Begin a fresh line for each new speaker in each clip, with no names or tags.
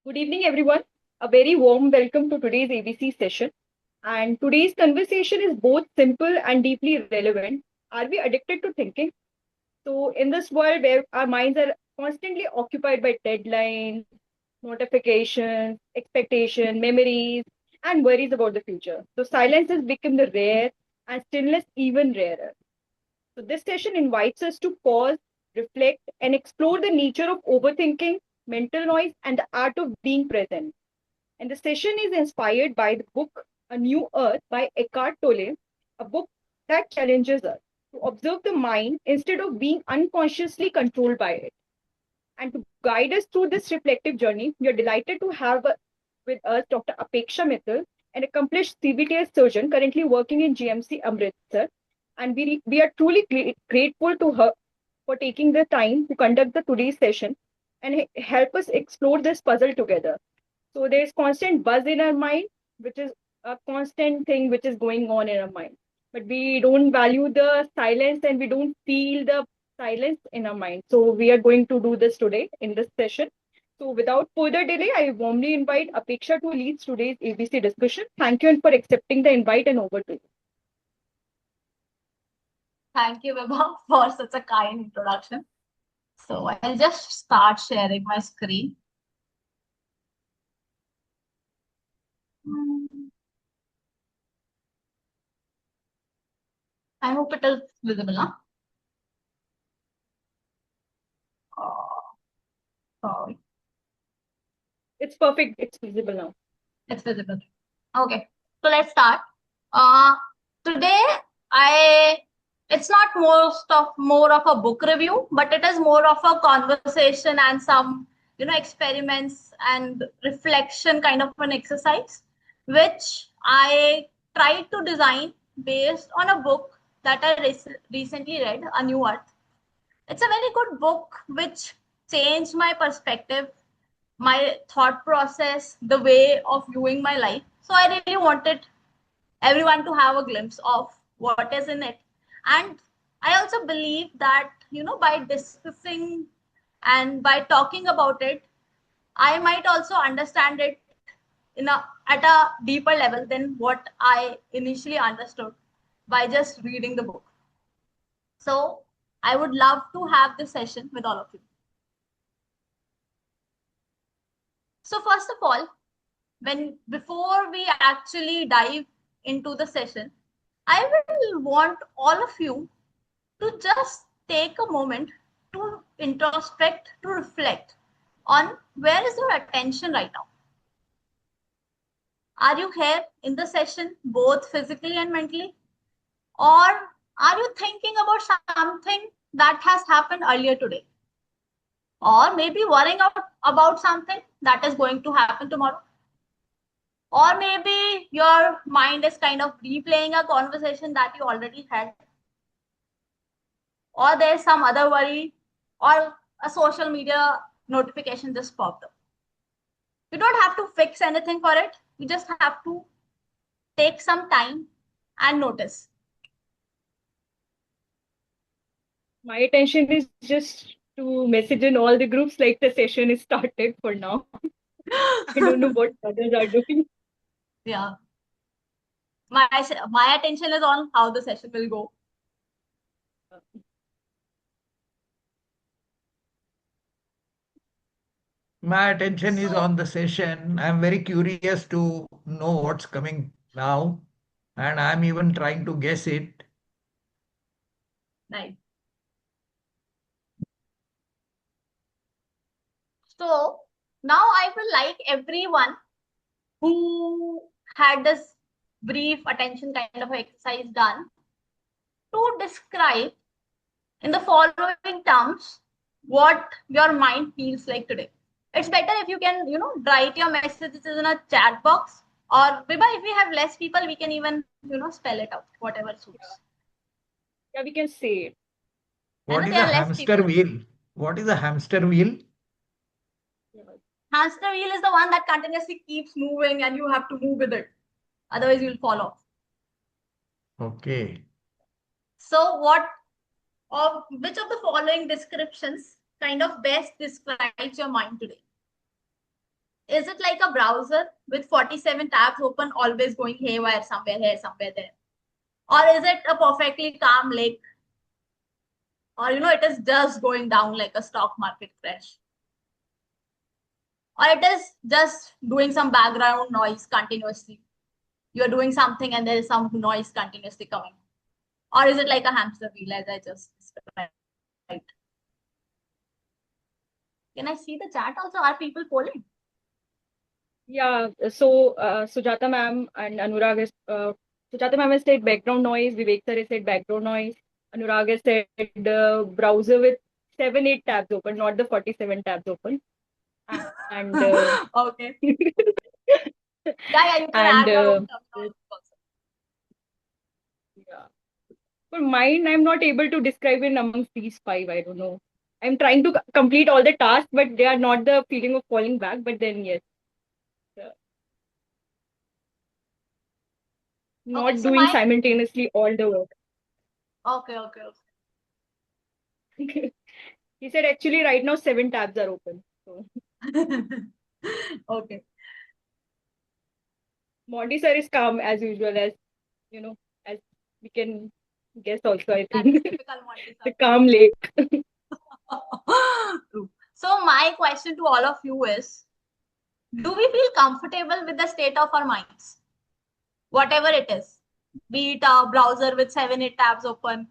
Good evening, everyone. A very warm welcome to today's ABC session. And today's conversation is both simple and deeply relevant. Are we addicted to thinking? So, in this world where our minds are constantly occupied by deadlines, notifications, expectation, memories, and worries about the future. So, silence has become the rare and stillness even rarer. So, this session invites us to pause, reflect, and explore the nature of overthinking, mental noise, and the art of being present. And the session is inspired by the book A New Earth by Eckhart Tolle, a book that challenges us to observe the mind instead of being unconsciously controlled by it. And to guide us through this reflective journey, we are delighted to have with us Dr. Apeksha Mittal, an accomplished CBTS surgeon currently working in GMC Amritsar. And we are truly grateful to her for taking the time to conduct the today's session and help us explore this puzzle together. So there's constant buzz in our mind, which is a constant thing which is going on in our mind. But we don't value the silence and we don't feel the silence in our mind. So we are going to do this today in this session. So without further delay, I warmly invite Apeksha to lead today's ABC discussion. Thank you and for accepting the invite and over to you.
Thank you, Vibha, for such a kind introduction. So I'll just start sharing my screen. Hmm, I hope it is visible now. Oh, sorry,
It's perfect. It's visible now.
it's visible. Okay, so let's start. Uh, Today I it's not more of a book review, but it is more of a conversation and some experiments and reflection kind of an exercise, which I tried to design based on a book that I recently read, A New Earth. It's a very good book which changed my perspective, my thought process, the way of viewing my life. So I really wanted everyone to have a glimpse of what is in it. And I also believe that, by discussing and by talking about it, I might also understand it at a deeper level than what I initially understood by just reading the book. So I would love to have this session with all of you. So first of all, when before we actually dive into the session, I will want all of you to just take a moment to introspect, to reflect on where is your attention right now. Are you here in the session, both physically and mentally? Or are you thinking about something that has happened earlier today? Or maybe worrying about something that is going to happen tomorrow? Or maybe your mind is kind of replaying a conversation that you already had, or there's some other worry, or a social media notification just popped up. You don't have to fix anything for it. You just have to take some time and notice.
My attention is just to message in all the groups like the session is started for now. I don't know what others are doing.
Yeah, my attention is on how the session will go.
My attention is
So
on the session. I'm very curious to know what's coming now, and I'm even trying to guess it.
nice. So now I will like everyone who had this brief attention kind of exercise done to describe in the following terms what your mind feels like today. It's better if you can, write your messages in a chat box, or Biba, if we have less people, we can even, spell it out, whatever suits.
Yeah, we can say it.
And
What is
there
a
are less
hamster
people.
wheel? What is a hamster wheel?
Yeah.
Hamster wheel is the one that continuously keeps moving and you have to move with it. Otherwise, you'll fall off.
Okay.
So, which of the following descriptions kind of best describes your mind today? Is it like a browser with 47 tabs open, always going haywire somewhere here, somewhere there? Or is it a perfectly calm lake? Or, it is just going down like a stock market crash? Or it is just doing some background noise continuously? You're doing something and there is some noise continuously coming. Or is it like a hamster wheel, as I just described? Can I see the chat also? Are people polling?
Yeah, so Sujata ma'am and Anurag is Sujata ma'am has said background noise, Vivek sir has said background noise, Anurag has said browser with 7-8 tabs open, not the 47 tabs open. And
Okay. Yeah, you can
and
add your own terminology also.
yeah. For mine, I'm not able to describe it amongst these five. I don't know. I'm trying to complete all the tasks, but they are not the feeling of falling back. But then, yes, uh,
Okay,
not
so
doing
my
simultaneously all the work.
okay.
He said actually right now 7 tabs are open. So
Okay.
Monty sir is calm as usual, as you know, as we can guess also. I
That is
think
typical Monty
the
sir.
calm lake.
True. So my question to all of you is, do we feel comfortable with the state of our minds? Whatever it is, be it a browser with 7-8 tabs open,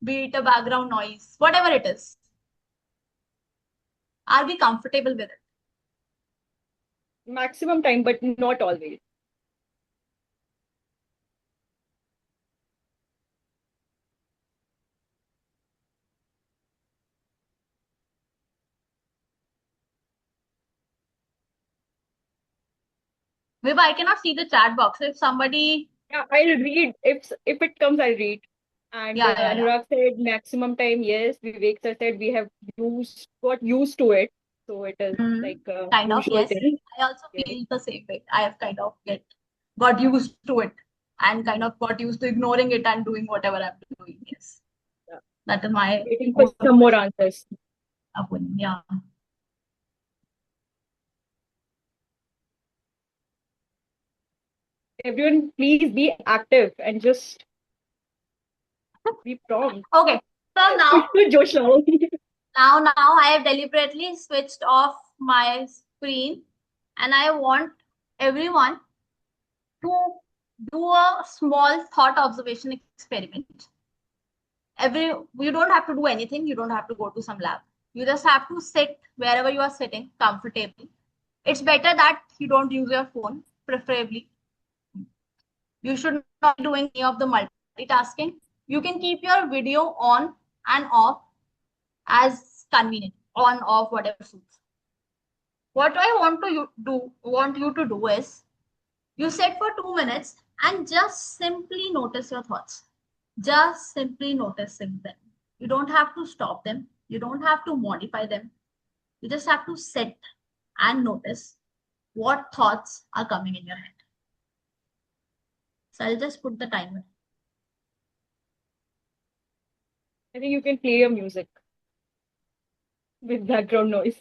be it a background noise, whatever it is. Are we comfortable with it?
Maximum time, but not always.
Maybe I cannot see the chat box. If somebody,
Yeah, I'll read. If it comes, I'll read. And
yeah.
Anurag said maximum time, yes. Vivek sir said we have got used to it. So it is like a
Kind of,
usual
yes.
thing.
I also
Yes.
feel the same way. I have kind of got used to it and kind of got used to ignoring it and doing whatever I'm doing. Yes.
Yeah.
That is my
Waiting for
own
some more answers.
opinion. Yeah.
Everyone, please be active and just be prompt.
Okay. So now,
Good Josh now.
now I have deliberately switched off my screen and I want everyone to do a small thought observation experiment. You don't have to do anything, you don't have to go to some lab. You just have to sit wherever you are sitting comfortably. It's better that you don't use your phone, preferably. You should not be doing any of the multitasking. You can keep your video on and off as convenient, on, off, whatever suits. What I want you to do is you sit for 2 minutes and just simply notice your thoughts. Just simply noticing them. You don't have to stop them. You don't have to modify them. You just have to sit and notice what thoughts are coming in your head. So I'll just put the timer.
I think you can play your music with background noise.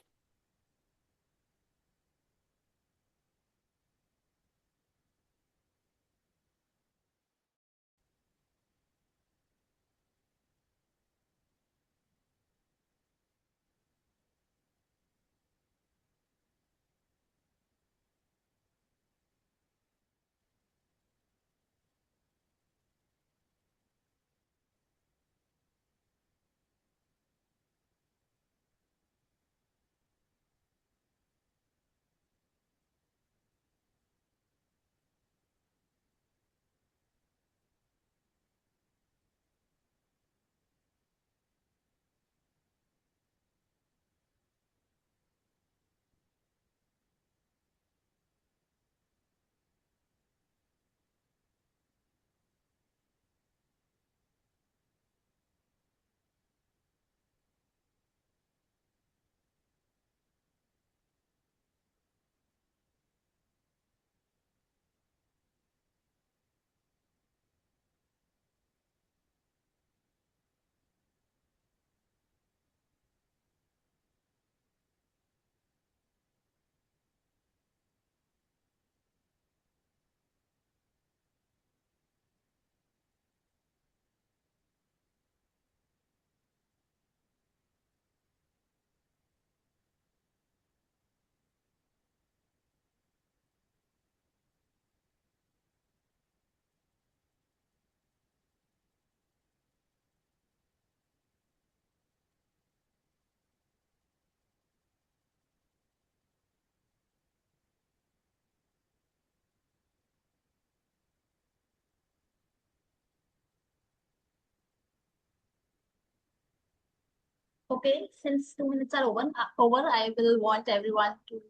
Okay, since 2 minutes are over, I will want everyone to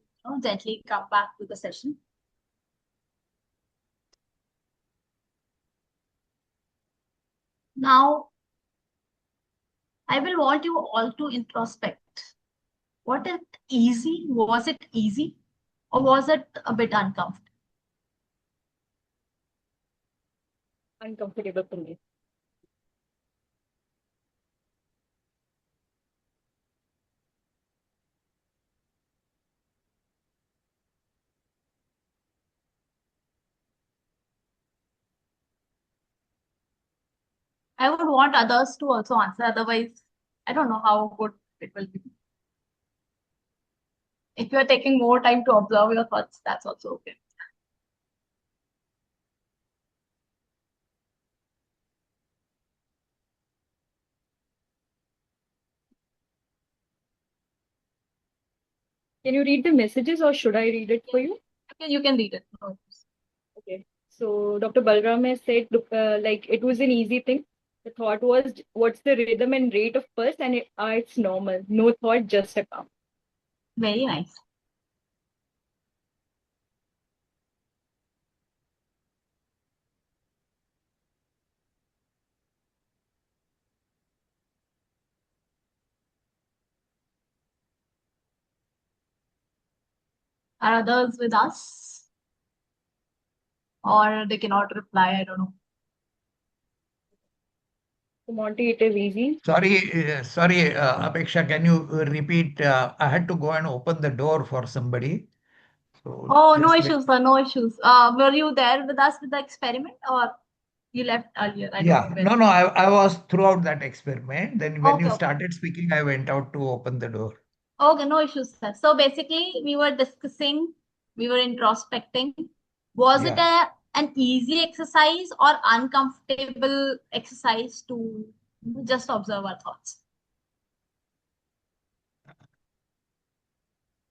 gently come back to the session. Now, I will want you all to introspect. Was it easy? Was it easy? Or was it a bit uncomfortable?
Uncomfortable for me.
I would want others to also answer. Otherwise, I don't know how good it will be. If you are taking more time to observe your thoughts, that's also okay.
Can you read the messages or should I read it for you?
Okay, you can read it. No worries.
Okay. So Dr. Balram has said, look, like it was an easy thing. The thought was, what's the rhythm and rate of pulse? And it's normal. No thought, just a calm.
Very nice. Are others with us? Or they cannot reply? I don't know.
So Monty, it is easy.
Sorry, Apeksha, can you repeat? I had to go and open the door for somebody. So
Oh, no
just let
issues, sir. No issues. Were you there with us with the experiment or you left earlier? I don't know
Yeah,
when.
no, I was throughout that experiment. Then when
Okay,
you
okay.
started speaking, I went out to open the door.
Okay, no issues, sir. So basically, we were discussing, we were introspecting. Was it
Yeah.
an easy exercise or uncomfortable exercise to just observe our thoughts?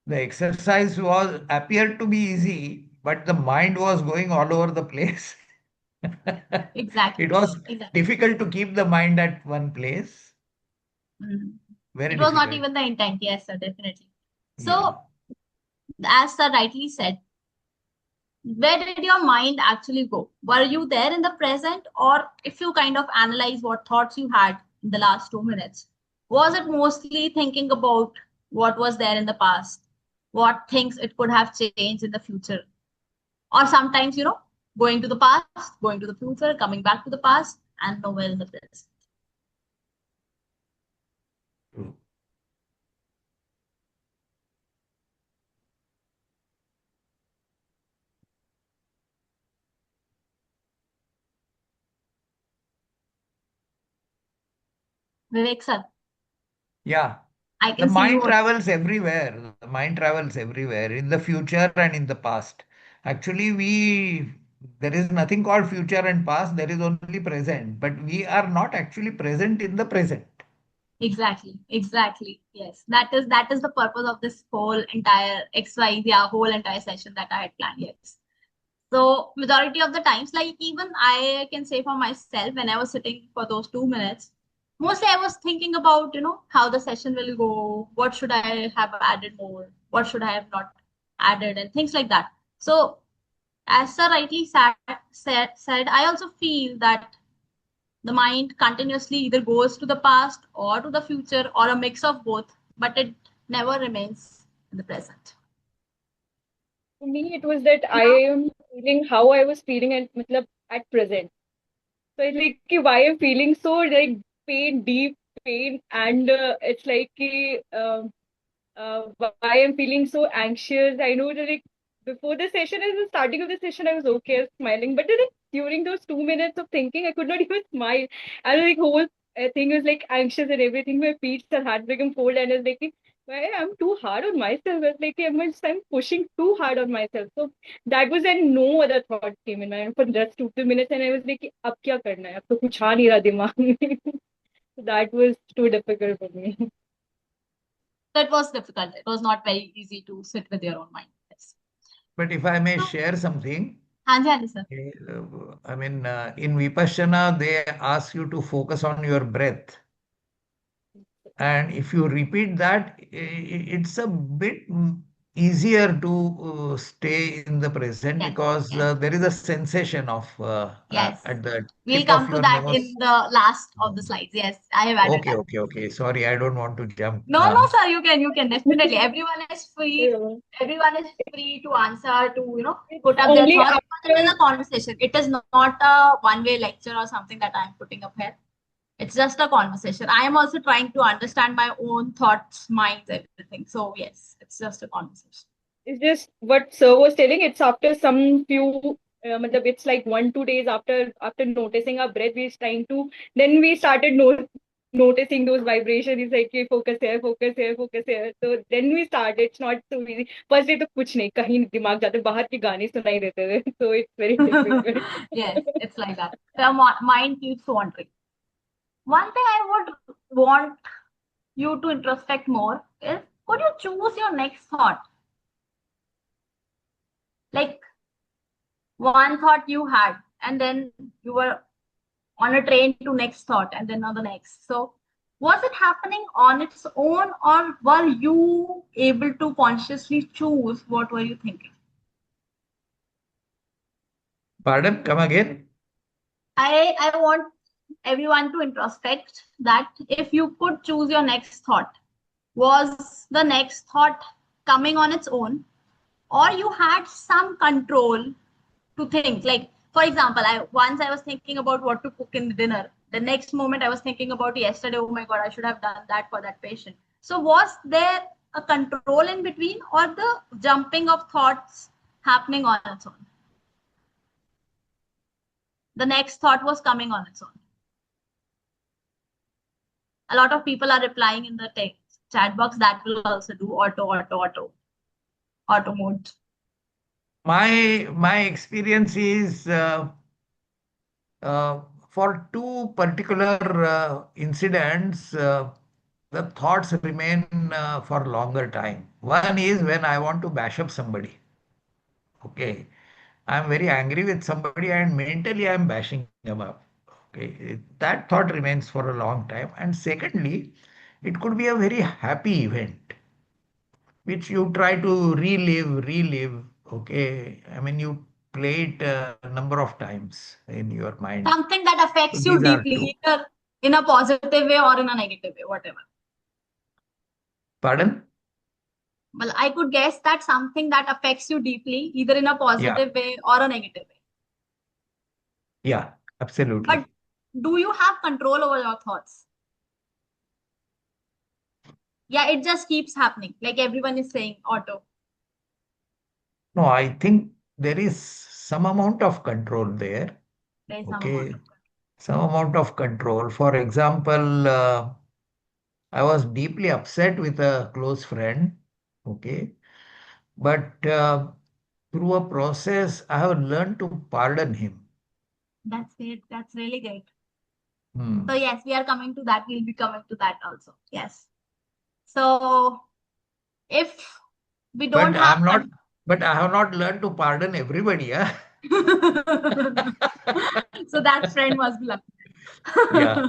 The exercise was appeared to be easy, but the mind was going all over the place.
Exactly.
It was
Exactly.
difficult to keep the mind at one place.
Mhm.
Very
It was not
difficult.
even the intent. Yes, sir, definitely.
Yeah.
So, as sir rightly said, where did your mind actually go? Were you there in the present, or if you kind of analyze what thoughts you had in the last 2 minutes, was it mostly thinking about what was there in the past, what things it could have changed in the future, or sometimes, going to the past, going to the future, coming back to the past, and nowhere in the present?
True.
Vivek sir,
Yeah.
I
The
can see
mind
you.
travels everywhere. The mind travels everywhere in the future and in the past. Actually, there is nothing called future and past. There is only present. But we are not actually present in the present.
Exactly, exactly. Yes, that is the purpose of this whole entire XY, yeah, whole entire session that I had planned. Yes. So majority of the times, like even I can say for myself, when I was sitting for those 2 minutes, mostly I was thinking about, how the session will go, what should I have added more, what should I have not added, and things like that. So as sir rightly said, I also feel that the mind continuously either goes to the past or to the future or a mix of both, but it never remains in the present.
For me, it was that I am feeling how I was feeling at, matlab, at present. So it's like कि why I'm feeling so like pain, deep pain, and it's like why I'm feeling so anxious. I know that like before the session, at the starting of the session, I was okay, I was smiling, but then like, during those 2 minutes of thinking, I could not even smile. And like whole thing was like anxious and everything. My feet are hard become cold, and I was like, why I'm too hard on myself. I was like, I'm pushing too hard on myself. So that was when no other thought came in my mind for just 2 3 minutes, and I was like, अब क्या करना है? अब तो कुछ आ नहीं रहा दिमाग में. So that was too difficult for me.
That was difficult. It was not very easy to sit with your own mind. Yes.
But if I may
So,
share something,
हाँ जी sir.
I mean, in Vipassana, they ask you to focus on your breath. And if you repeat that, it's a bit easier to stay in the present
Yes,
because
yes,
there is a sensation of
yes.
at the
We'll
tip of
come to
your
that in
nose.
the last of the slides. Yes, I have added
Okay,
that.
okay, okay. Sorry, I don't want to jump.
No, no, sir, you can definitely. Everyone is free.
Yeah.
Everyone is free to answer, to,
It's
put up their
only
thoughts because it is
after
a conversation. It is not a one-way lecture or something that I'm putting up here. It's just a conversation. I am also trying to understand my own thoughts, minds, everything. So yes, it's just a conversation.
it's just what sir was telling. It's after some few, it's like 1 2 days after noticing our breath, we're trying to. Then we started noticing those vibrations. It's like okay, focus here, focus here, focus here. So then we started. It's not so easy. First day तो कुछ नहीं कहीं दिमाग जाते बाहर के गाने सुनाई देते थे. So it's very difficult.
Yes, it's like that. The mind keeps wandering. One thing I would want you to introspect more is, could you choose your next thought? Like one thought you had, and then you were on a train to next thought, and then on the next. So was it happening on its own, or were you able to consciously choose what were you thinking?
Pardon, come again.
I want everyone to introspect that if you could choose your next thought, was the next thought coming on its own, or you had some control to think? Like, for example, I was thinking about what to cook in dinner. The next moment I was thinking about yesterday, oh my god, I should have done that for that patient. So was there a control in between, or the jumping of thoughts happening on its own? The next thought was coming on its own. A lot of people are replying in the text chat box. That will also do auto mode.
My experience is uh, for two particular incidents, the thoughts remain for longer time. One is when I want to bash up somebody. Okay, I'm very angry with somebody and mentally I'm bashing them up. Okay, that thought remains for a long time. And secondly, it could be a very happy event which you try to relive. Okay, I mean, you play it a number of times in your mind.
Something that
So
affects you
these are
deeply,
two.
either in a positive way or in a negative way, whatever.
Pardon?
Well, I could guess that something that affects you deeply, either in a
Yeah,
positive way or a negative way.
yeah,
But
absolutely.
do you have control over your thoughts? Yeah, it just keeps happening. Like everyone is saying, auto.
No, I think there is some amount of control there.
There is some amount
Okay,
of control.
some amount of control. For example, I was deeply upset with a close friend. Okay, but through a process, I have learned to pardon him.
That's great. That's really great. So
Hmm.
yes, we are coming to that. We'll be coming to that also. Yes. So if we don't
But
have
I'm not, but I have not learned to pardon everybody. Yeah.
so that friend must be lucky.
Yeah.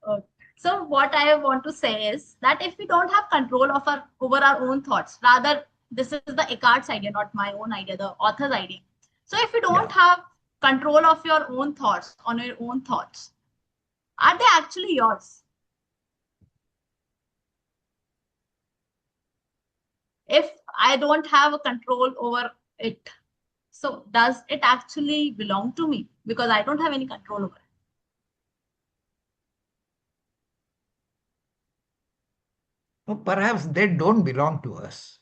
Okay. So what I want to say is that if we don't have control of our over our own thoughts, rather this is the Eckhart's idea, not my own idea, the author's idea. So if you don't
Yeah.
have control of your own thoughts, on your own thoughts, are they actually yours? If I don't have a control over it, so does it actually belong to me? Because I don't have any control over it.
So perhaps they don't belong to us.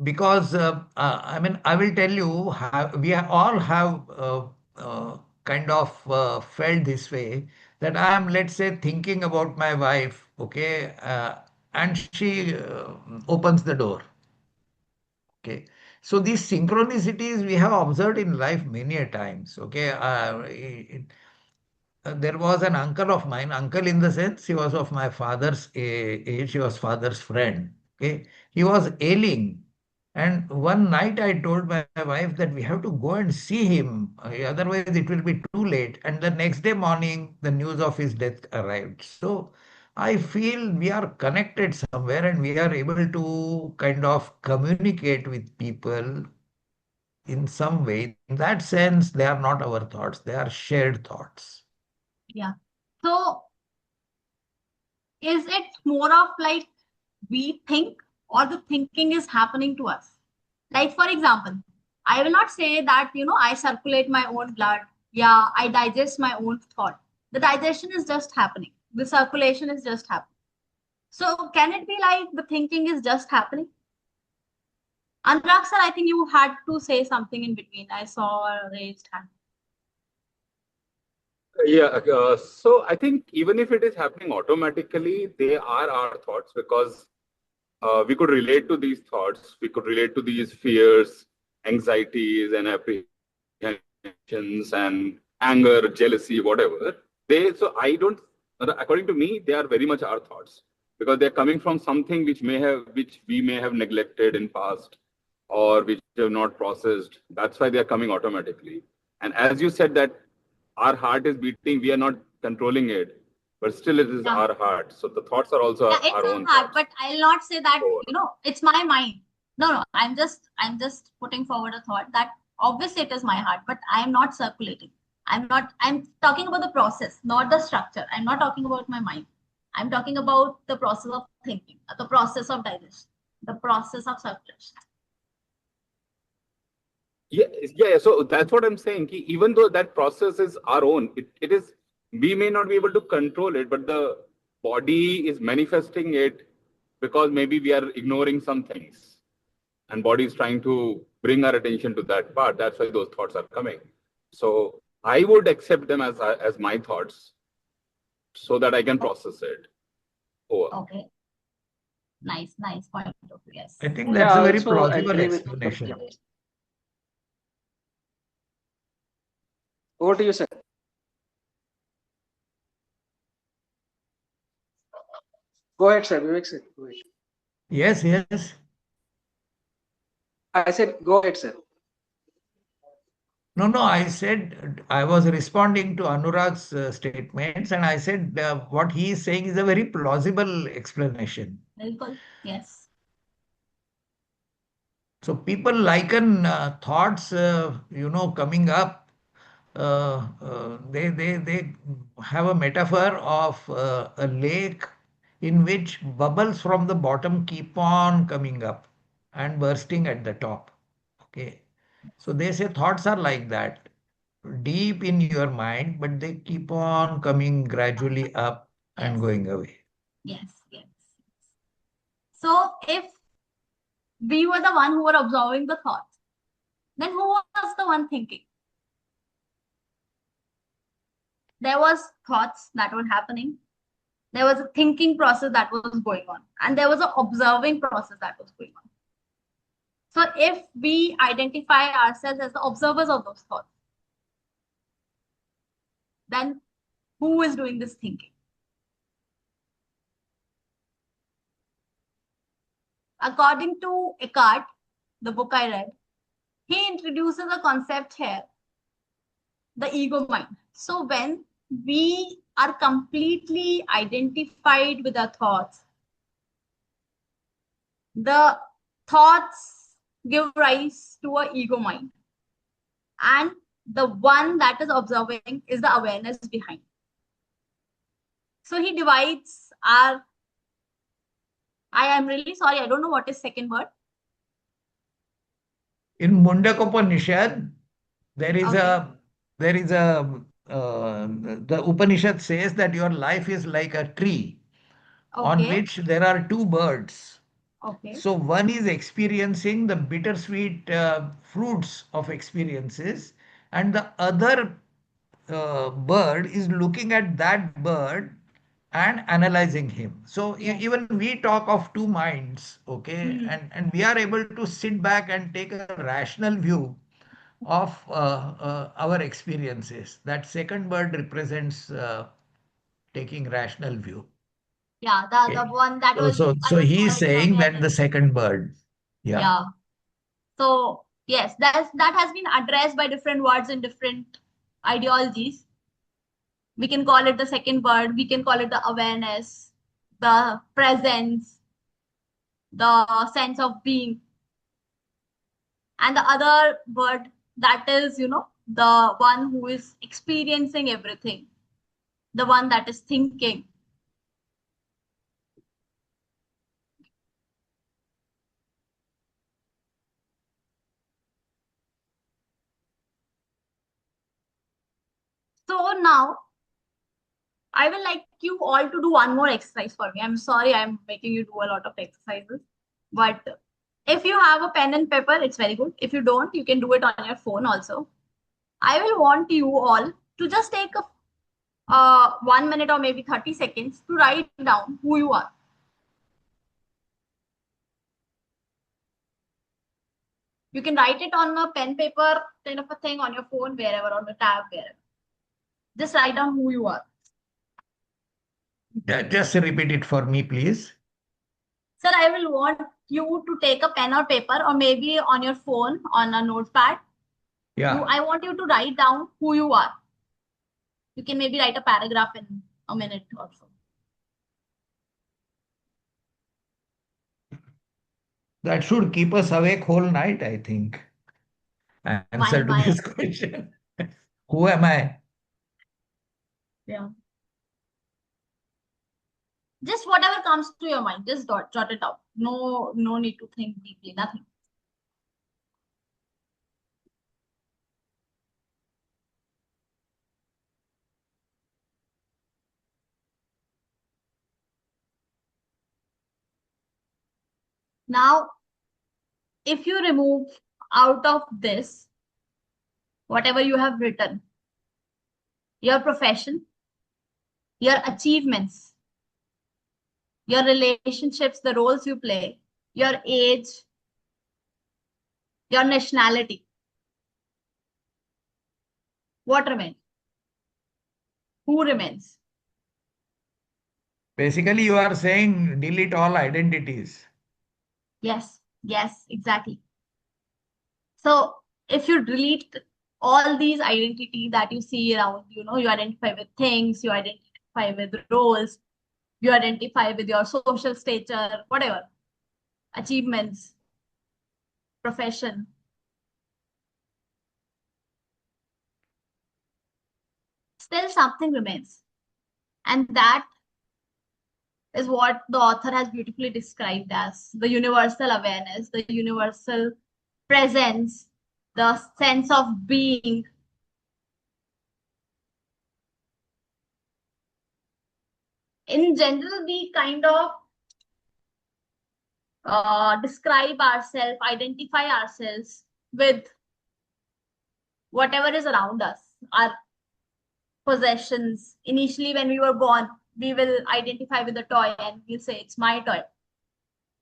Because I mean, I will tell you, all have kind of felt this way that I am, let's say, thinking about my wife, okay, and she opens the door, okay. So these synchronicities we have observed in life many a times, okay. There was an uncle of mine, uncle in the sense he was of my father's age, he was father's friend, okay. He was ailing. And one night I told my wife that we have to go and see him, otherwise it will be too late. And the next day morning, the news of his death arrived. So I feel we are connected somewhere and we are able to kind of communicate with people in some way. In that sense, they are not our thoughts, they are shared thoughts.
Yeah. So is it more of like we think or the thinking is happening to us? Like, for example, I will not say that, I circulate my own blood. Yeah, I digest my own thought. The digestion is just happening. The circulation is just happening. So can it be like the thinking is just happening? Anurag sir, I think you had to say something in between. I saw a raised hand.
Yeah, so I think even if it is happening automatically, they are our thoughts because we could relate to these thoughts, we could relate to these fears, anxieties, and apprehensions, and anger, jealousy, whatever. So I don't, according to me, they are very much our thoughts because they're coming from something which we may have neglected in past or which we have not processed. That's why they're coming automatically. And as you said that our heart is beating, we are not controlling it, but still it is
Yeah.
our heart. So the thoughts are also
Yeah, it's
our
our
own
heart,
thoughts.
but I'll not say that,
So,
it's my mind. No, I'm just putting forward a thought that obviously it is my heart, but I am not circulating. I'm talking about the process, not the structure. I'm not talking about my mind. I'm talking about the process of thinking, the process of digestion, the process of circulation.
yeah. So that's what I'm saying. Even though that process is our own, it is, we may not be able to control it, but the body is manifesting it because maybe we are ignoring some things, and body is trying to bring our attention to that part. That's why those thoughts are coming. So I would accept them as my thoughts, so that I can process it. Over.
Okay, nice point of view. Yes.
I think
Yeah,
that's a
I
very
also
plausible
agree with the,
explanation.
yeah. Over to you, sir. Go ahead, sir. Vivek, sir. Go ahead.
Yes, yes.
I said, go ahead, sir.
No, no, I said I was responding to Anurag's statements, and I said what he is saying is a very plausible explanation.
Bilkul. Yes.
So people liken thoughts, coming up. They have a metaphor of a lake in which bubbles from the bottom keep on coming up and bursting at the top. Okay. So they say thoughts are like that, deep in your mind, but they keep on coming gradually up and
Yes.
going away.
Yes. So if we were the one who were observing the thoughts, then who was the one thinking? There was thoughts that were happening. There was a thinking process that was going on, and there was an observing process that was going on. So if we identify ourselves as the observers of those thoughts, then who is doing this thinking? According to Eckhart, the book I read, he introduces a concept here, the ego mind. So when we are completely identified with our thoughts, the thoughts give rise to a ego mind, and the one that is observing is the awareness behind. So he divides our, I am really sorry, I don't know what is second word.
In Mundakopanishad, there is
Okay.
the Upanishad says that your life is like a tree on
Okay.
which there are two birds.
Okay.
So one is experiencing the bittersweet fruits of experiences, and the other bird is looking at that bird and analyzing him. So
Yes.
even we talk of two minds, okay,
Mhm.
and we are able to sit back and take a rational view of our experiences. That second bird represents taking rational view.
Yeah, the
Okay.
one that
So,
was
so,
I
so
was
he is
calling the
saying that the
awareness.
second bird. Yeah.
Yeah. So yes, that has been addressed by different words and different ideologies. We can call it the second word, we can call it the awareness, the presence, the sense of being. And the other word, that is, the one who is experiencing everything, the one that is thinking. So now I will like you all to do one more exercise for me. I'm sorry I'm making you do a lot of exercises, but if you have a pen and paper, it's very good. If you don't, you can do it on your phone also. I will want you all to just take a 1 minute or maybe 30 seconds to write down who you are. You can write it on a pen, paper kind of a thing, on your phone, wherever, on the tab, wherever. Just write down who you are.
Just repeat it for me, please.
Sir, I will want you to take a pen or paper, or maybe on your phone, on a notepad.
Yeah.
I want you to write down who you are. You can maybe write a paragraph in a minute or so.
That should keep us awake whole night, I think. Answer to
Why?
this question. Who am I?
Yeah. Just whatever comes to your mind, just jot it out. No need to think deeply, nothing. Now, if you remove out of this whatever you have written, your profession, your achievements, your relationships, the roles you play, your age, your nationality, what remains? Who remains?
Basically, you are saying delete all identities.
Yes, exactly. So if you delete all these identity that you see around, you identify with things, you identify with roles, you identify with your social stature, whatever, achievements, profession. Still something remains. And that is what the author has beautifully described as the universal awareness, the universal presence, the sense of being. In general, we kind of describe ourselves, identify ourselves with whatever is around us, our possessions. Initially, when we were born, we will identify with the toy and we'll say, it's my toy.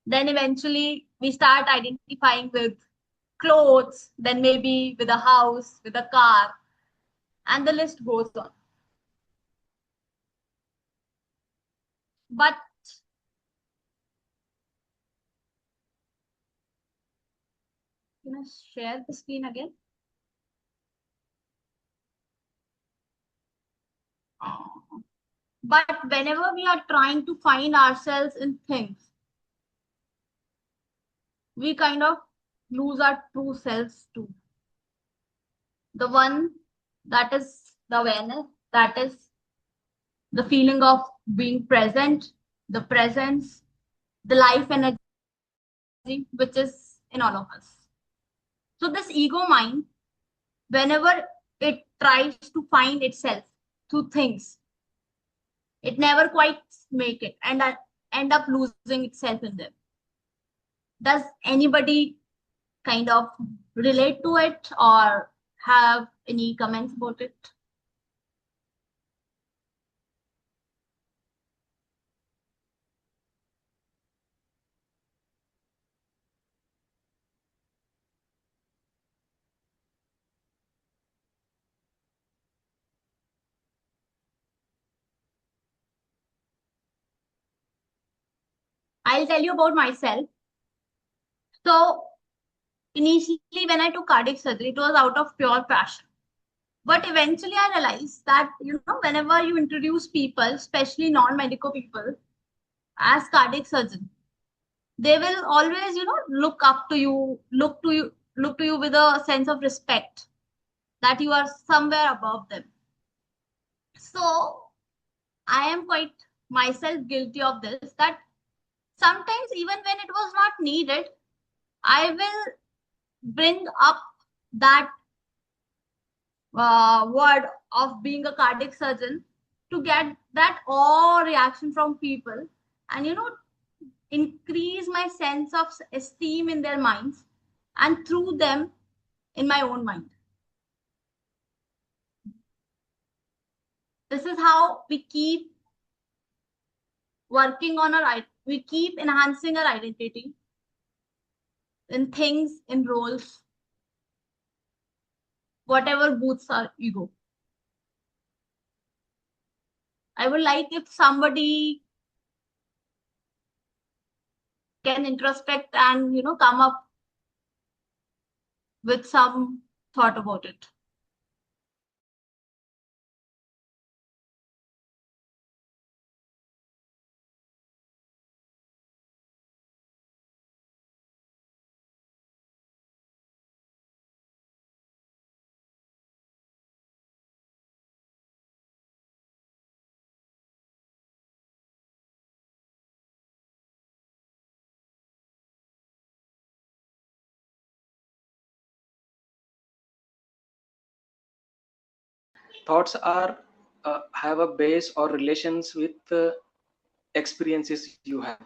Then eventually, we start identifying with clothes, then maybe with a house, with a car, and the list goes on. But can I share the screen again? But whenever we are trying to find ourselves in things, we kind of lose our true selves too. The one that is the awareness, that is the feeling of being present, the presence, the life energy which is in all of us. So this ego mind, whenever it tries to find itself through things, it never quite make it and end up losing itself in them. Does anybody kind of relate to it or have any comments about it? I'll tell you about myself. So initially when I took cardiac surgery, it was out of pure passion. But eventually I realized that, whenever you introduce people, especially non-medical people, as cardiac surgeon, they will always, look up to you, look to you with a sense of respect that you are somewhere above them. So I am quite myself guilty of this, that sometimes even when it was not needed, I will bring up that word of being a cardiac surgeon to get that awe reaction from people, and increase my sense of esteem in their minds, and through them in my own mind. This is how we keep working on we keep enhancing our identity in things, in roles, whatever boosts our ego. I would like if somebody can introspect and come up with some thought about it.
Thoughts are have a base or relations with experiences you have.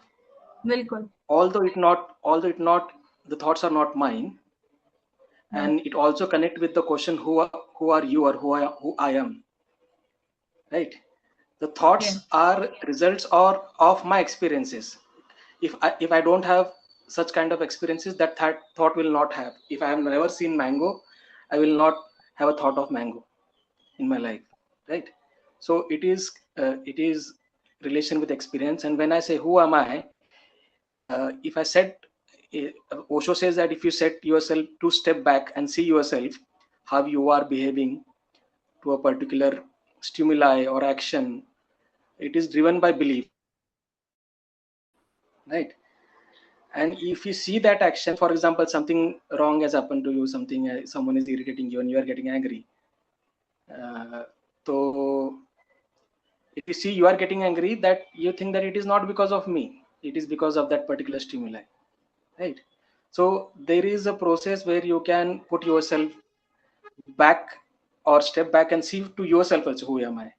Bilkul.
Although it not, the thoughts are not mine, and it also connect with the question who are you, or who I am, right? The thoughts are results of my experiences. If I don't have such kind of experiences, that thought will not have. If I have never seen mango, I will not have a thought of mango in my life, right? So it is relation with experience. And when I say who am I, if I said, Osho says that if you set yourself to step back and see yourself, how you are behaving to a particular stimuli or action, it is driven by belief, right? And if you see that action, for example, something wrong has happened to you, someone is irritating you and you are getting angry, so if you see you are getting angry, that you think that it is not because of me, it is because of that particular stimuli, right? So there is a process where you can put yourself back or step back and see to yourself as who am I.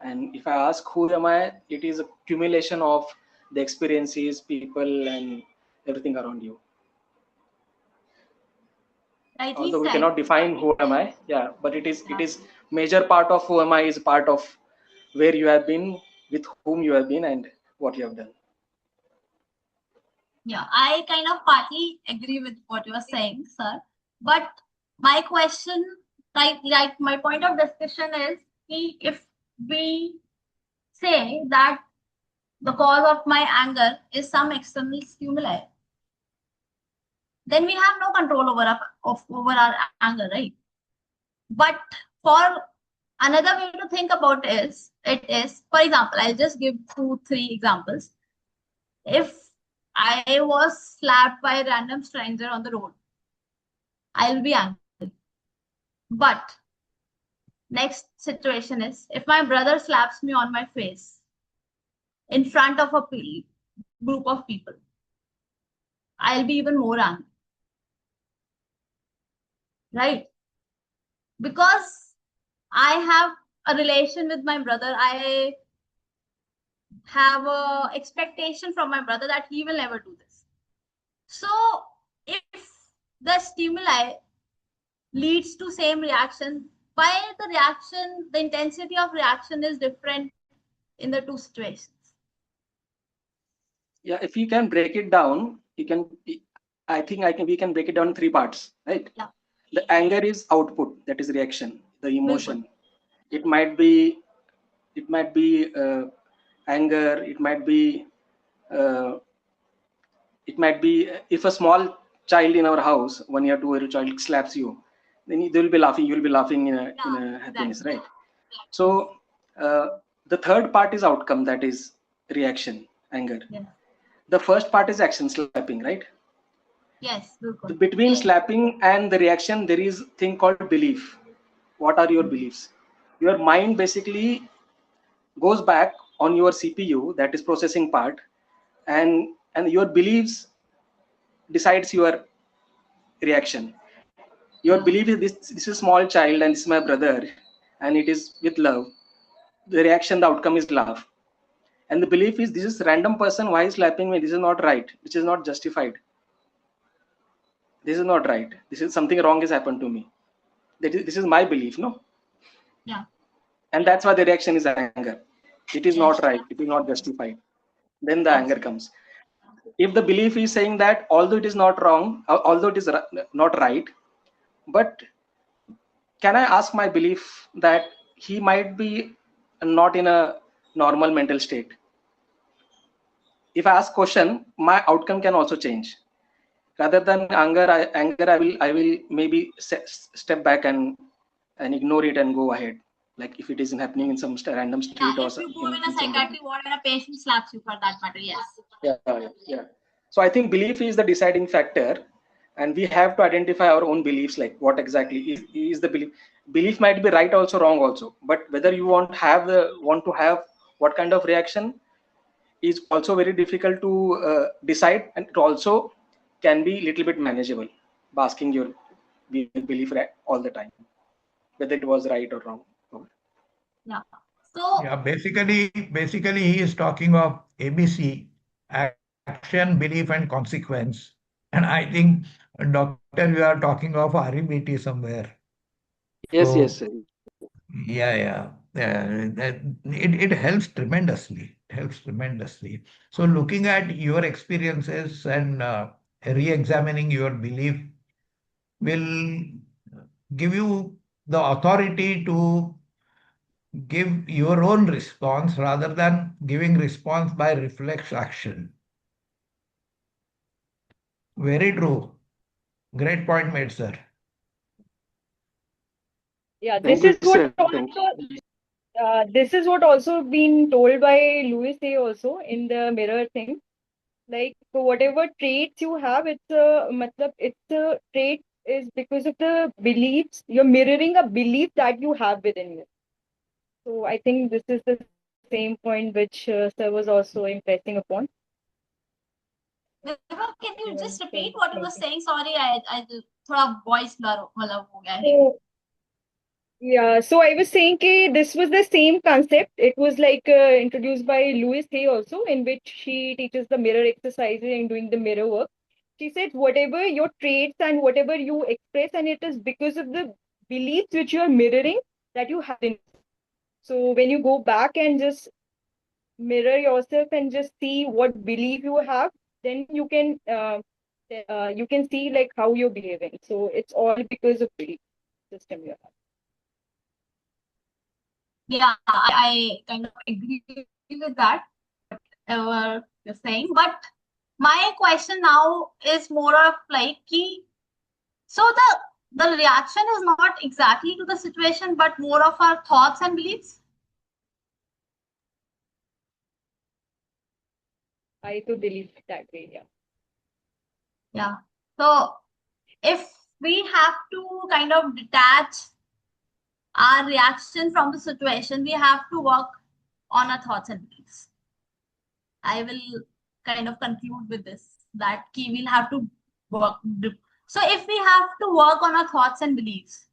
And if I ask who am I, it is a accumulation of the experiences, people, and everything around you.
Rightly
Although we
said.
cannot define who am I, yeah, but it is major part of who am I is part of where you have been, with whom you have been, and what you have done.
Yeah, I kind of partly agree with what you are saying, sir. But my question, like my point of discussion is, if we say that the cause of my anger is some external stimuli, then we have no control over our anger, right? But for another way to think about it is, for example, I'll just give 2-3 examples. If I was slapped by a random stranger on the road, I'll be angry. But next situation is, if my brother slaps me on my face in front of a group of people, I'll be even more angry. Right? Because I have a relation with my brother, I have a expectation from my brother that he will never do this. So if the stimuli leads to same reaction, why the intensity of reaction is different in the two situations?
Yeah, if you can break it down, we can break it down in 3 parts, right?
Yeah.
The anger is output, that is reaction, the emotion. It might be anger, it might be if a small child in our house, 1 year, 2 year child slaps you, then they will be laughing. You will be laughing in a happiness, right? So the third part is outcome, that is reaction, anger.
Yeah.
The first part is action, slapping, right?
Yes.
Between slapping and the reaction, there is thing called belief. What are your beliefs? Your mind basically goes back on your CPU, that is processing part, and your beliefs decides your reaction. Your belief is this is small child and this is my brother, and it is with love. The reaction, the outcome is love. And the belief is this is random person, why is slapping me? This is not right. This is not justified. This is not right. This is something wrong has happened to me. This is my belief, no?
Yeah.
And that's why the reaction is anger. It is not right. It is not justified. Then the anger comes. If the belief is saying that although it is not wrong, although it is not right, but can I ask my belief that he might be not in a normal mental state? If I ask question, my outcome can also change. Rather than anger, I will maybe step back and ignore it and go ahead. Like if it isn't happening in some random street or
if you go in a psychiatric ward and a patient slaps you for that matter, yes.
Yeah. So I think belief is the deciding factor, and we have to identify our own beliefs, like what exactly is the belief. Belief might be right also, wrong also, but whether you want to have what kind of reaction is also very difficult to decide, and it also can be little bit manageable by asking your belief all the time, whether it was right or wrong.
Yeah. So
Yeah, basically he is talking of ABC, action, belief, and consequence. And I think, doctor, you are talking of REBT somewhere. So
Yes.
yeah. It helps tremendously. It helps tremendously. So looking at your experiences and re-examining your belief will give you the authority to give your own response rather than giving response by reflex action. Very true. Great point made, sir.
Yeah,
Thank you, sir. Thank you.
this is what also been told by Louis Hay also in the mirror thing. Like whatever traits you have, it's a trait is because of the beliefs. You're mirroring a belief that you have within you. So I think this is the same point which sir was also impressing upon.
can you just repeat what you were saying? Sorry, I थोड़ा voice blur मतलब हो गया है.
So, yeah, so I was saying that this was the same concept. It was like introduced by Louis Hay also, in which she teaches the mirror exercises and doing the mirror work. She said whatever your traits and whatever you express, and it is because of the beliefs which you are mirroring that you have in. So when you go back and just mirror yourself and just see what belief you have, then you can see like how you're behaving. So it's all because of belief system you have.
Yeah, I kind of agree with that, whatever you're saying. But my question now is more of like, so the reaction is not exactly to the situation, but more of our thoughts and beliefs.
I to believe that way, yeah.
Yeah. So if we have to kind of detach our reaction from the situation, we have to work on our thoughts and beliefs. I will kind of conclude with this, that key will have to work. So if we have to work on our thoughts and beliefs,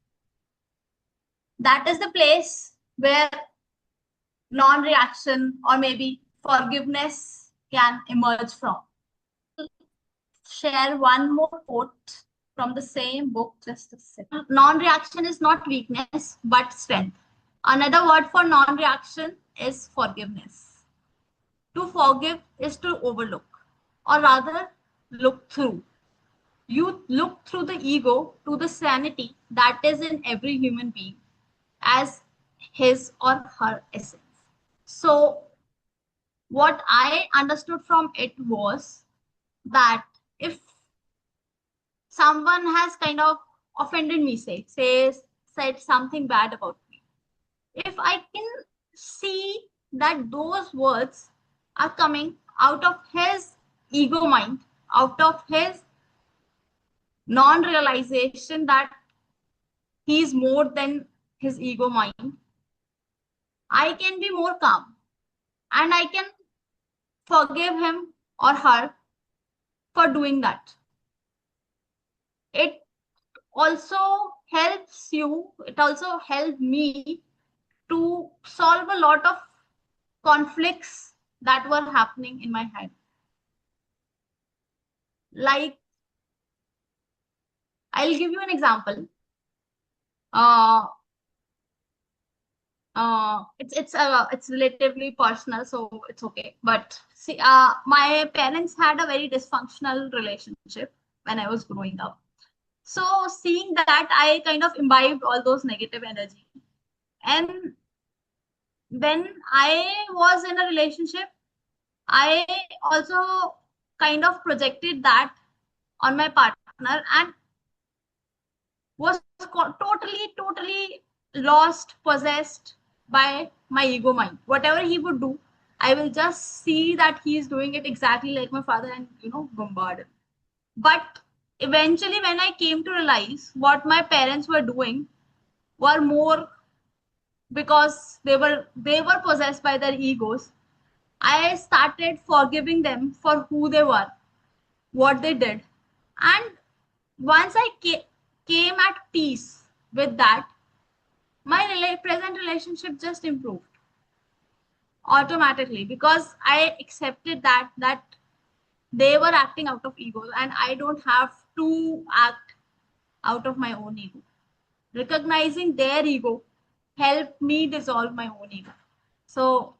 that is the place where non-reaction or maybe forgiveness can emerge from. Share one more quote from the same book, just a second. Non-reaction is not weakness, but strength. Another word for non-reaction is forgiveness. To forgive is to overlook, or rather, look through. You look through the ego to the sanity that is in every human being as his or her essence. So, what I understood from it was that if someone has kind of offended me, said something bad about me. If I can see that those words are coming out of his ego mind, out of his non-realization that he is more than his ego mind, I can be more calm and I can forgive him or her for doing that. It also helps you, it also helped me to solve a lot of conflicts that were happening in my head. Like, I'll give you an example. Uh, it's relatively personal, so it's okay. But see, my parents had a very dysfunctional relationship when I was growing up. So seeing that, I kind of imbibed all those negative energy. And when I was in a relationship, I also kind of projected that on my partner and was totally lost, possessed by my ego mind. Whatever he would do, I will just see that he is doing it exactly like my father and, bombard him. But eventually, when I came to realize what my parents were doing were more because they were possessed by their egos, I started forgiving them for who they were, what they did. And once I came at peace with that, my present relationship just improved automatically because I accepted that they were acting out of ego and I don't have to act out of my own ego. Recognizing their ego helped me dissolve my own ego. So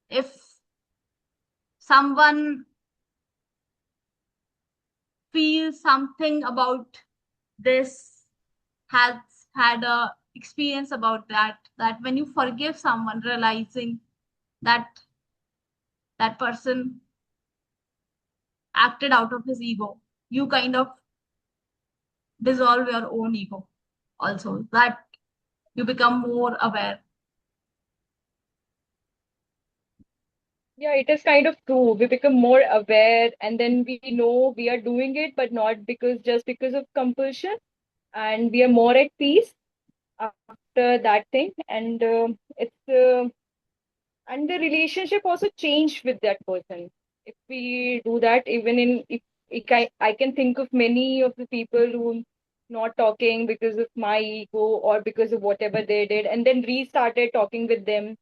if someone feels something about this, has had a experience about that when you forgive someone, realizing that that person acted out of his ego, you kind of dissolve your own ego also, that you become more aware.
Yeah, it is kind of true. We become more aware and then we know we are doing it, but not just because of compulsion. And we are more at peace after that thing. And the relationship also changed with that person. If we do that, even in if I can think of many of the people who not talking because of my ego or because of whatever they did, and then restarted talking with them.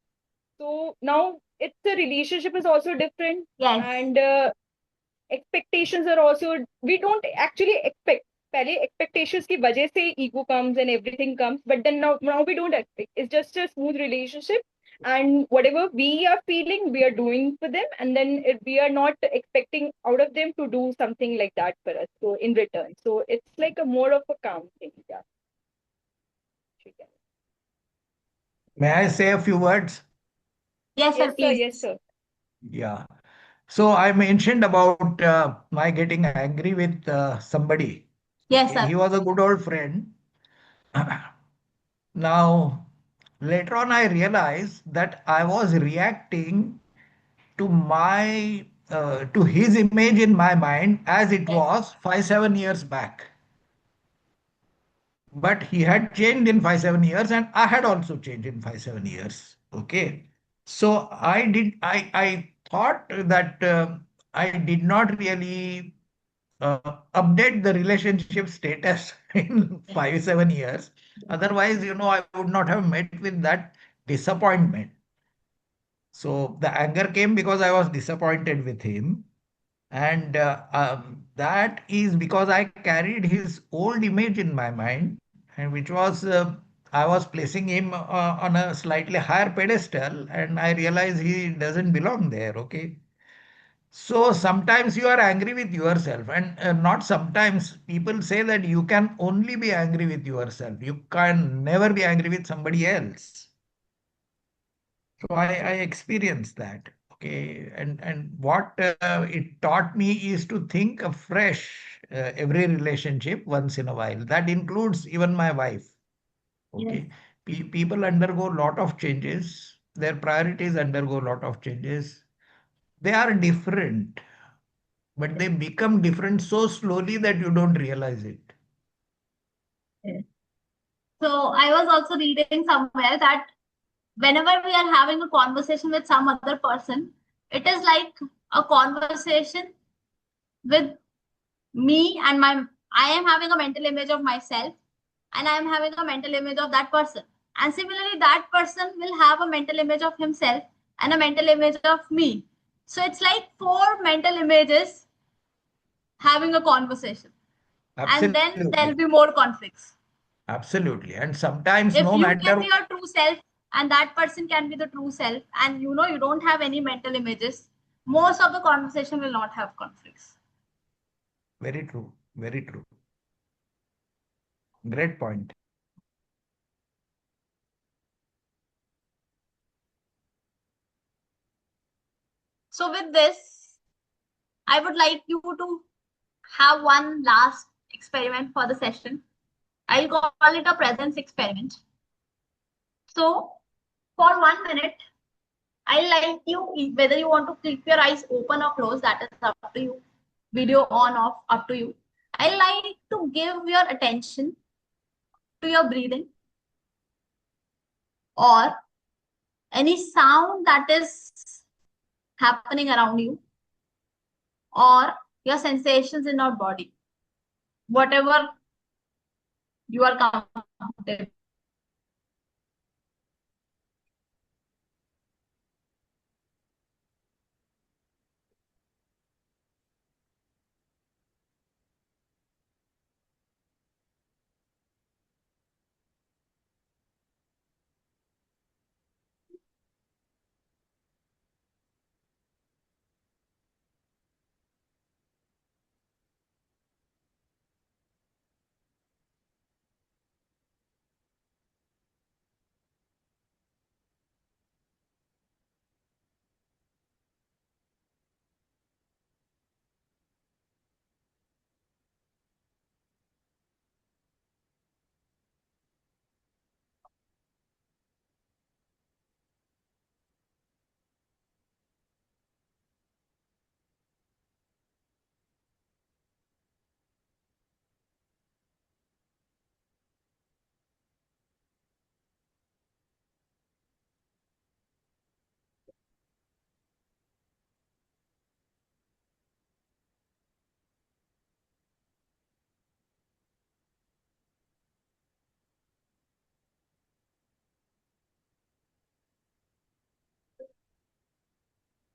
So now it's the relationship is also different,
Yes.
and expectations are also we don't actually expect. पहले expectations की वजह से ego comes and everything comes, but then now we don't expect. It's just a smooth relationship, and whatever we are feeling, we are doing for them, and then we are not expecting out of them to do something like that for us. So in return, so it's like a more of a calm thing. Yeah.
May I say a few words?
Yes, sir,
Yes, sir.
please.
Yes, sir.
Yeah. So I mentioned about my getting angry with somebody.
Yes,
Okay.
sir.
He was a good old friend. Now, later on, I realized that I was reacting to his image in my mind as it
Yes.
was 5 7 years back. But he had changed in 5 7 years, and I had also changed in 5 7 years. Okay. So I thought that I did not really update the relationship status in 5 7 years. Otherwise, I would not have met with that disappointment. So the anger came because I was disappointed with him. And that is because I carried his old image in my mind, and which was I was placing him on a slightly higher pedestal, and I realized he doesn't belong there. Okay. So sometimes you are angry with yourself, and not sometimes. People say that you can only be angry with yourself. You can never be angry with somebody else. So I experienced that. Okay, and what it taught me is to think afresh every relationship once in a while. That includes even my wife.
Yes.
Okay, people undergo a lot of changes. Their priorities undergo a lot of changes. They are different, but they become different so slowly that you don't realize it.
Yes. So I was also reading somewhere that whenever we are having a conversation with some other person, it is like a conversation with me and my, I am having a mental image of myself and I am having a mental image of that person. And similarly, that person will have a mental image of himself and a mental image of me. So it's like four mental images having a conversation. And then there'll
Absolutely,
be more conflicts.
absolutely. And sometimes,
If
no
you can
matter
be your true self and that person can be the true self, and you know you don't have any mental images, most of the conversation will not have conflicts.
very true, very true. Great point.
So with this, I would like you to have one last experiment for the session. I'll call it a presence experiment. So for 1 minute, I like you, whether you want to keep your eyes open or closed, that is up to you. Video on, off, up to you. I like to give your attention to your breathing or any sound that is happening around you or your sensations in your body, whatever you are comfortable.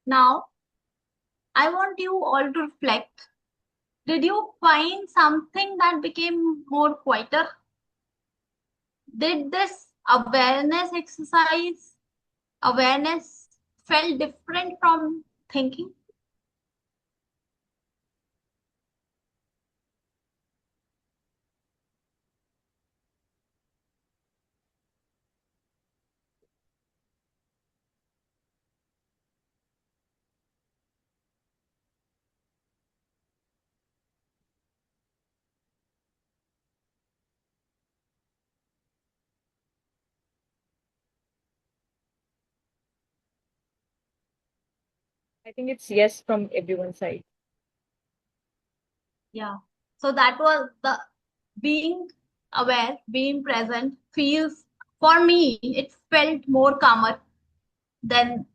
Now, I want you all to reflect. Did you find something that became more quieter? Did this awareness exercise, awareness felt different from thinking?
I think it's yes from everyone's side.
Yeah. So that was the being aware, being present feels, for me, it felt more calmer than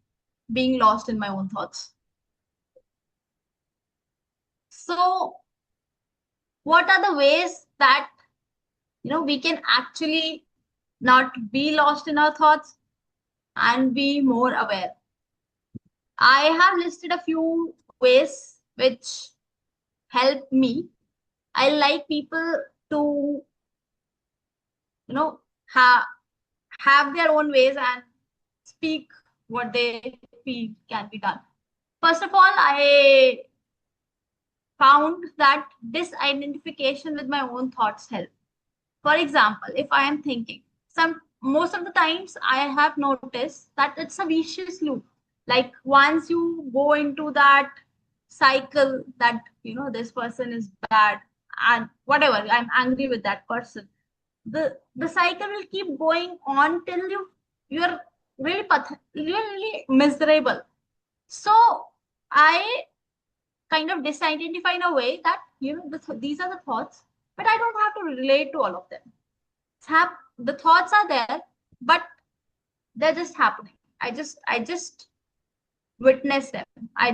being lost in my own thoughts. So, what are the ways that we can actually not be lost in our thoughts and be more aware? I have listed a few ways which help me. I like people to, have their own ways and speak what they feel can be done. First of all, I found that disidentification with my own thoughts help. For example, if I am thinking, most of the times I have noticed that it's a vicious loop. Like once you go into that cycle that, this person is bad and whatever, I'm angry with that person, the cycle will keep going on till you're really really miserable. So I kind of disidentify in a way that, these are the thoughts, but I don't have to relate to all of them. The thoughts are there, but they're just happening. I just witness them. I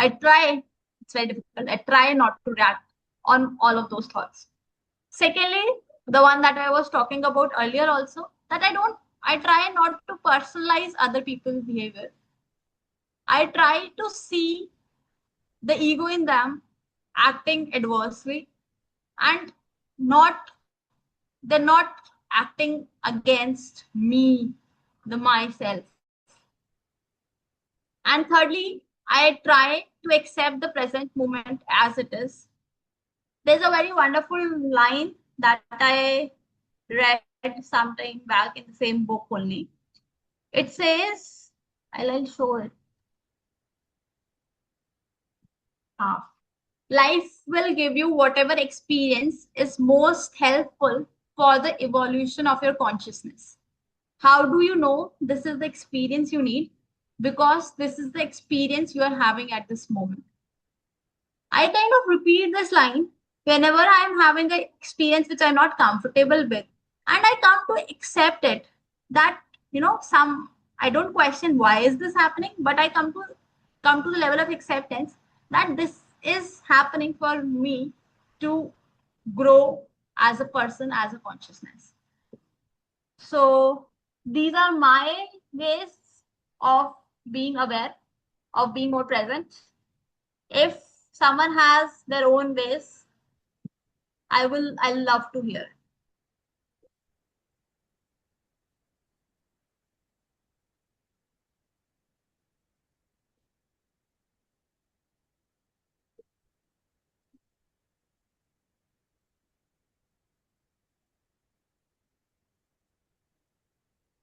try, it's very difficult. I try not to react on all of those thoughts. Secondly, the one that I was talking about earlier also, that I try not to personalize other people's behavior. I try to see the ego in them acting adversely, and not they're not acting against me, the myself. And thirdly, I try to accept the present moment as it is. There's a very wonderful line that I read sometime back in the same book only. It says, I'll show it. Life will give you whatever experience is most helpful for the evolution of your consciousness. How do you know this is the experience you need? Because this is the experience you are having at this moment. I kind of repeat this line whenever I am having an experience which I'm not comfortable with, and I come to accept it. That, I don't question why is this happening, but I come to the level of acceptance that this is happening for me to grow as a person, as a consciousness. So these are my ways of being aware, of being more present. If someone has their own ways, I'll love to hear.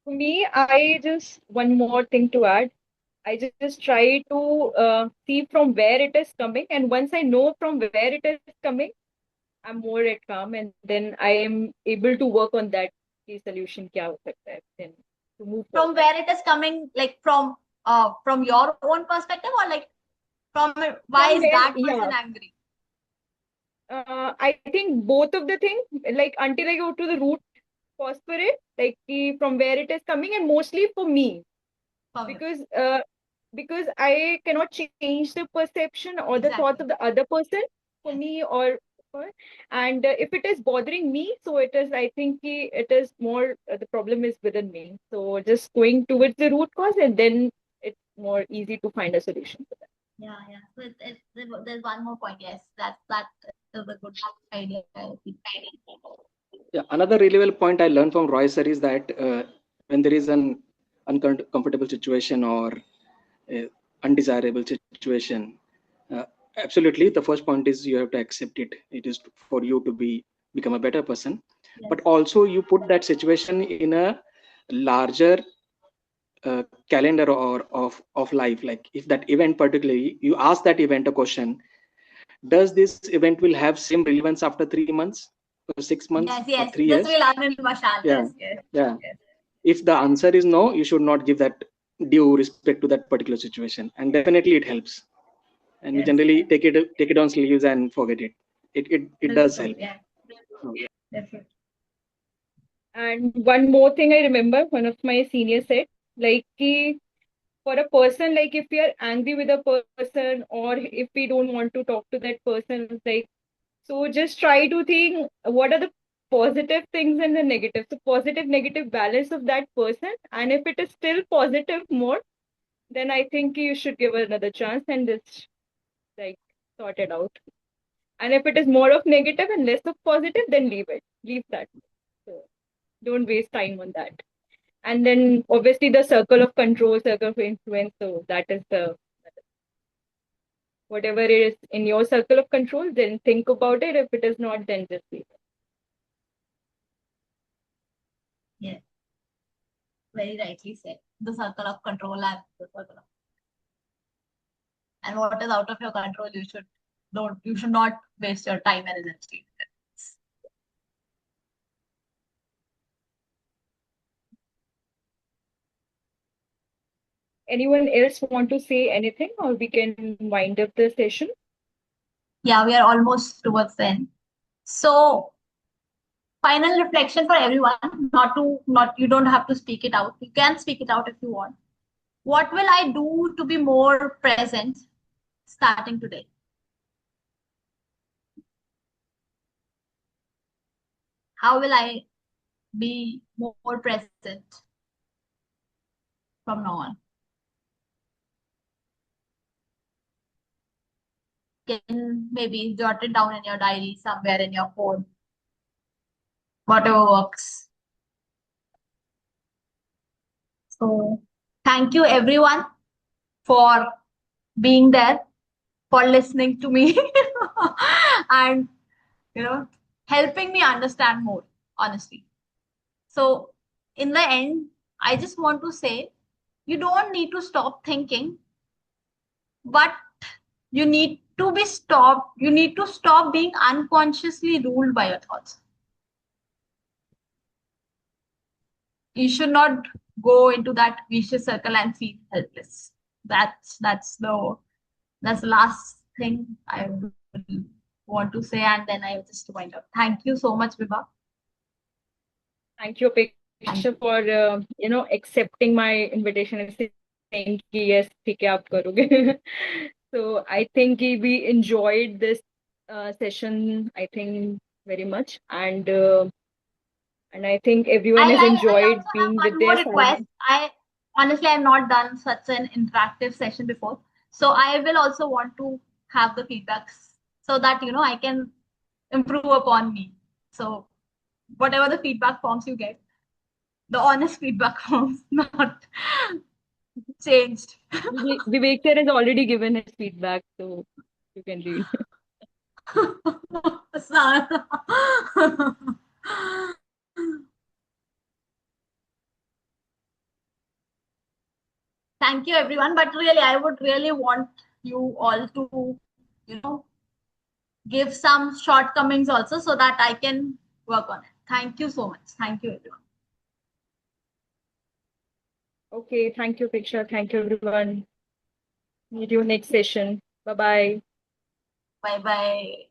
For me, I just one more thing to add. I just try to see from where it is coming, and once I know from where it is coming, I'm more at calm, and then I am able to work on that. कि solution क्या हो सकता है, then to move
From
forward.
where it is coming, like from your own perspective, or like from why is that person angry?
I think both of the things, like until I go to the root cause for it, like from where it is coming, and mostly for me, because I cannot change the perception or the thoughts of the other person for me, and if it is bothering me, so it is, I think it is more the problem is within me. So just going towards the root cause, and then it's more easy to find a solution for that.
Yeah. So there's one more point. Yes, that is a good idea.
Yeah, another relevant point I learned from Roy sir is that when there is an uncomfortable situation or undesirable situation, absolutely the first point is you have to accept it. It is for you to become a better person. Yes. But also you put that situation in a larger calendar or of life. Like if that event particularly, you ask that event a question, does this event will have same relevance after 3 months or 6 months or 3 years?
This will learn in Mashaal.
Yeah. If the answer is no, you should not give that due respect to that particular situation, and definitely it helps. And we generally take it on sleeves and forget it. It does help.
Yeah. Definitely.
And one more thing I remember, one of my seniors said, like, for a person, like if we are angry with a person, or if we don't want to talk to that person, like, so just try to think what are the positive things and the negative. So positive, negative balance of that person. And if it is still positive more, then I think you should give another chance and just like sort it out. And if it is more of negative and less of positive, then leave it. Leave that. So don't waste time on that. And then obviously the circle of control, circle of influence. So that is the whatever is in your circle of control, then think about it. If it is not, then just leave it.
Yeah. Very rightly said. the circle of control and the circle of, and what is out of your control, you should not waste your time and energy.
Anyone else want to say anything, or we can wind up the session?
Yeah, we are almost towards the end. So final reflection for everyone, not you don't have to speak it out. You can speak it out if you want. What will I do to be more present starting today? How will I be more present from now on? Can maybe jot it down in your diary, somewhere in your phone, whatever works. So thank you everyone for being there, for listening to me and helping me understand more, honestly. So in the end, I just want to say, you don't need to stop thinking, but you need to stop being unconsciously ruled by your thoughts. You should not go into that vicious circle and feel helpless. That's the last thing I will want to say, and then I will just wind up. Thank you so much, Vibha.
Thank you, Apeksha, for accepting my invitation and saying कि yes, ठीक है आप करोगे. So I think we enjoyed this session. I think very much, and I think everyone has
I
enjoyed
also
being
have
with
one more
their
request.
silence.
I honestly have not done such an interactive session before, so I will also want to have the feedbacks so that I can improve upon me. So whatever the feedback forms you get, the honest feedback forms, not changed.
Vivek sir has already given his feedback, so you can read.
Thank you everyone, but really I would really want you all to give some shortcomings also so that I can work on it. Thank you so much. Thank you everyone.
Okay, thank you, Apeksha. Thank you, everyone. Meet you next session. Bye bye.
Bye bye.